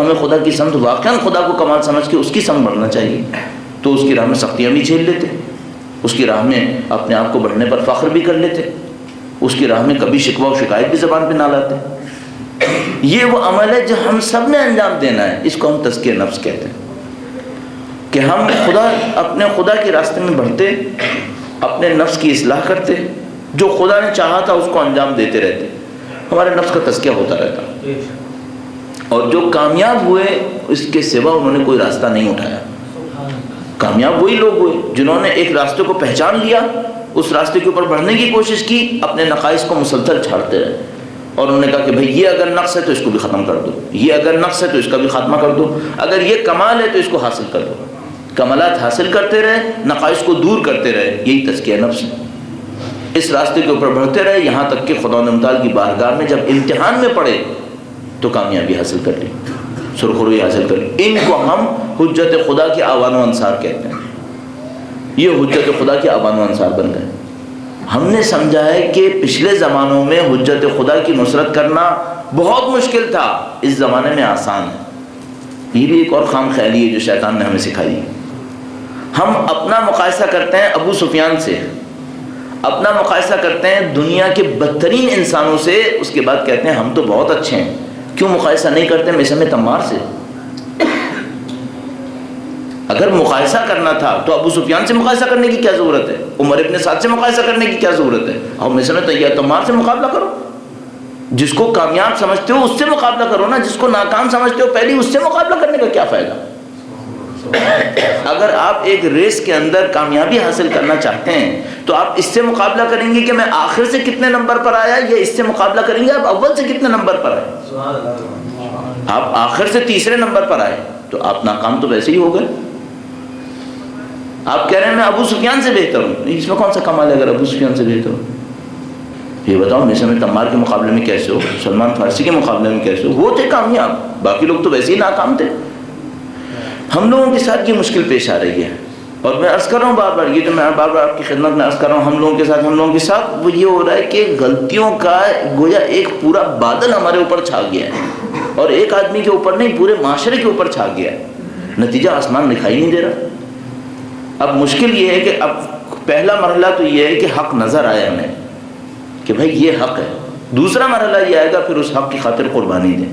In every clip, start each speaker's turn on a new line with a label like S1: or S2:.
S1: ہمیں خدا کی سمجھ واقعاً خدا کو کمال سمجھ کے اس کی سمجھ بڑھنا چاہیے، تو اس کی راہ میں سختیاں بھی جھیل لیتے، اس کی راہ میں اپنے آپ کو بڑھنے پر فخر بھی کر لیتے، اس کی راہ میں کبھی شکوہ و شکایت بھی زبان پہ نہ لاتے۔ یہ وہ عمل ہے جو ہم سب نے انجام دینا ہے، اس کو ہم تزکیہ نفس کہتے ہیں، کہ ہم اپنے خدا کے راستے میں بڑھتے، اپنے نفس کی اصلاح کرتے، جو خدا نے چاہا تھا اس کو انجام دیتے رہتے، ہمارے نفس کا تزکیہ ہوتا رہتا، اور جو کامیاب ہوئے اس کے سوا انہوں نے کوئی راستہ نہیں اٹھایا۔ کامیاب وہی لوگ ہوئے جنہوں نے ایک راستے کو پہچان لیا، اس راستے کے اوپر بڑھنے کی کوشش کی، اپنے نقائص کو مسلسل چھاڑتے رہے، اور انہوں نے کہا کہ بھئی یہ اگر نقص ہے تو اس کو بھی ختم کر دو، یہ اگر نقص ہے تو اس کا بھی خاتمہ کر دو، اگر یہ کمال ہے تو اس کو حاصل کر دو۔ کمالات حاصل کرتے رہے، نقائص کو دور کرتے رہے، یہی تزکیہ نفس ہے۔ اس راستے کے اوپر بڑھتے رہے یہاں تک کہ خدا متعال کی بارگاہ میں جب امتحان میں پڑے تو کامیابی حاصل کر لی، سرخروئی حاصل کر لی۔ ان کو ہم حجت خدا کے آوان و انصار کہتے ہیں۔ یہ حجت خدا کے آوان و انصار بن گئے۔ ہم نے سمجھا ہے کہ پچھلے زمانوں میں حجت خدا کی نصرت کرنا بہت مشکل تھا، اس زمانے میں آسان ہے۔ یہ بھی ایک اور خام خیالی ہے جو شیطان نے ہمیں سکھائی ہے۔ ہم اپنا مقایسہ کرتے ہیں ابو سفیان سے، اپنا مقایسہ کرتے ہیں دنیا کے بدترین انسانوں سے، اس کے بعد کہتے ہیں ہم تو بہت اچھے ہیں۔ کیوں مقایسہ نہیں کرتے مثل تمار سے؟ اگر مقایسہ کرنا تھا تو ابو سفیان سے مقایسہ کرنے کی کیا ضرورت ہے؟ عمر ابن سعد سے مقایسہ کرنے کی کیا ضرورت ہے؟ اور مثل تمار سے مقابلہ کرو۔ جس کو کامیاب سمجھتے ہو اس سے مقابلہ کرو نا، جس کو ناکام سمجھتے ہو پہلے اس سے مقابلہ کرنے کا کیا فائدہ؟ اگر آپ ایک ریس کے اندر کامیابی حاصل کرنا چاہتے ہیں تو آپ اس سے مقابلہ کریں گے کہ میں آخر سے کتنے نمبر پر آیا، یا اس سے مقابلہ کریں گے آپ اول سے کتنے نمبر پر آئے۔ آپ آخر سے تیسرے نمبر پر آئے تو آپ ناکام تو ویسے ہی ہو گئے۔ آپ کہہ رہے ہیں میں ابو سفیان سے بہتر ہوں، اس میں کون سا کمال ہے اگر ابو سفیان سے بہتر ہوں؟ یہ بتاؤ مثل تمار کے مقابلے میں کیسے ہو، سلمان فارسی کے مقابلے میں کیسے ہو؟ وہ تھے کامیاب، باقی لوگ تو ویسے ہی ناکام تھے۔ ہم لوگوں کے ساتھ یہ مشکل پیش آ رہی ہے، اور میں عرض کر رہا ہوں بار بار، یہ جو میں بار بار آپ کی خدمت میں عرض کر رہا ہوں ہم لوگوں کے ساتھ وہ یہ ہو رہا ہے کہ غلطیوں کا گویا ایک پورا بادل ہمارے اوپر چھا گیا ہے، اور ایک آدمی کے اوپر نہیں پورے معاشرے کے اوپر چھا گیا ہے، نتیجہ آسمان دکھائی نہیں دے رہا۔ اب مشکل یہ ہے کہ اب پہلا مرحلہ تو یہ ہے کہ حق نظر آئے ہمیں کہ بھائی یہ حق ہے، دوسرا مرحلہ یہ آئے گا پھر اس حق کی خاطر قربانی دیں،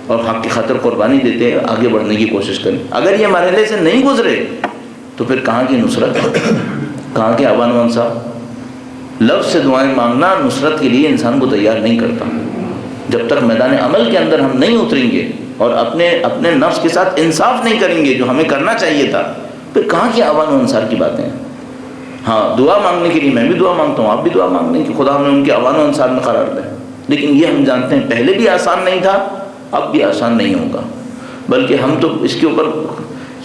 S1: اور حق کی خاطر قربانی دیتے آگے بڑھنے کی کوشش کریں۔ اگر یہ مرحلے سے نہیں گزرے تو پھر کہاں کی نصرت، کہاں کے آوان و انصار؟ لفظ سے دعائیں مانگنا نصرت کے لیے انسان کو تیار نہیں کرتا۔ جب تک میدان عمل کے اندر ہم نہیں اتریں گے اور اپنے نفس کے ساتھ انصاف نہیں کریں گے جو ہمیں کرنا چاہیے تھا، پھر کہاں کی آوان و انصار کی باتیں ہیں؟ ہاں دعا مانگنے کے لیے میں بھی دعا مانگتا ہوں، آپ بھی دعا مانگنے کہ خدا ہمیں ان کے آوان و انصار میں قرار دے، لیکن یہ ہم جانتے ہیں پہلے بھی آسان نہیں تھا، اب بھی آسان نہیں ہوگا، بلکہ ہم تو اس کے اوپر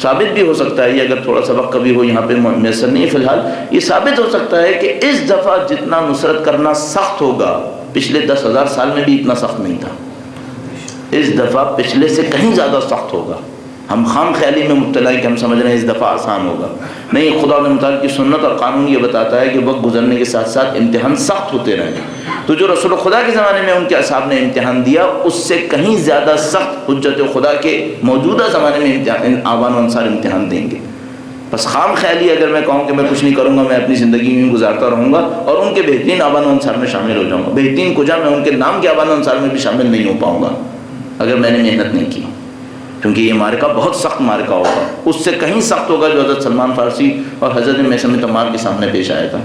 S1: ثابت بھی ہو سکتا ہے، یہ اگر تھوڑا سا وقت کبھی ہو یہاں پہ میسر نہیں ہے فی الحال، یہ ثابت ہو سکتا ہے کہ اس دفعہ جتنا نصرت کرنا سخت ہوگا پچھلے 10,000 سال میں بھی اتنا سخت نہیں تھا، اس دفعہ پچھلے سے کہیں زیادہ سخت ہوگا۔ ہم خام خیالی میں مبتلا ہے کہ ہم سمجھ رہے ہیں اس دفعہ آسان ہوگا، نہیں، خدا متعال کی سنت اور قانون یہ بتاتا ہے کہ وقت گزرنے کے ساتھ ساتھ امتحان سخت ہوتے رہیں۔ تو جو رسول خدا کے زمانے میں ان کے اصحاب نے امتحان دیا اس سے کہیں زیادہ سخت حجت خدا کے موجودہ زمانے میں آوان و انصار امتحان دیں گے۔ بس خام خیالی اگر میں کہوں کہ میں کچھ نہیں کروں گا، میں اپنی زندگی میں گزارتا رہوں گا اور ان کے بہترین آوان و انصار میں شامل ہو جاؤں گا، بہترین کجا میں ان کے نام کے آوان و انصار میں بھی شامل نہیں ہو پاؤں گا اگر میں نے محنت نہیں کی، کیونکہ یہ معرکہ بہت سخت معرکہ ہوگا، اس سے کہیں سخت ہوگا جو حضرت سلمان فارسی اور حضرت میثم تمار کے سامنے پیش آیا تھا۔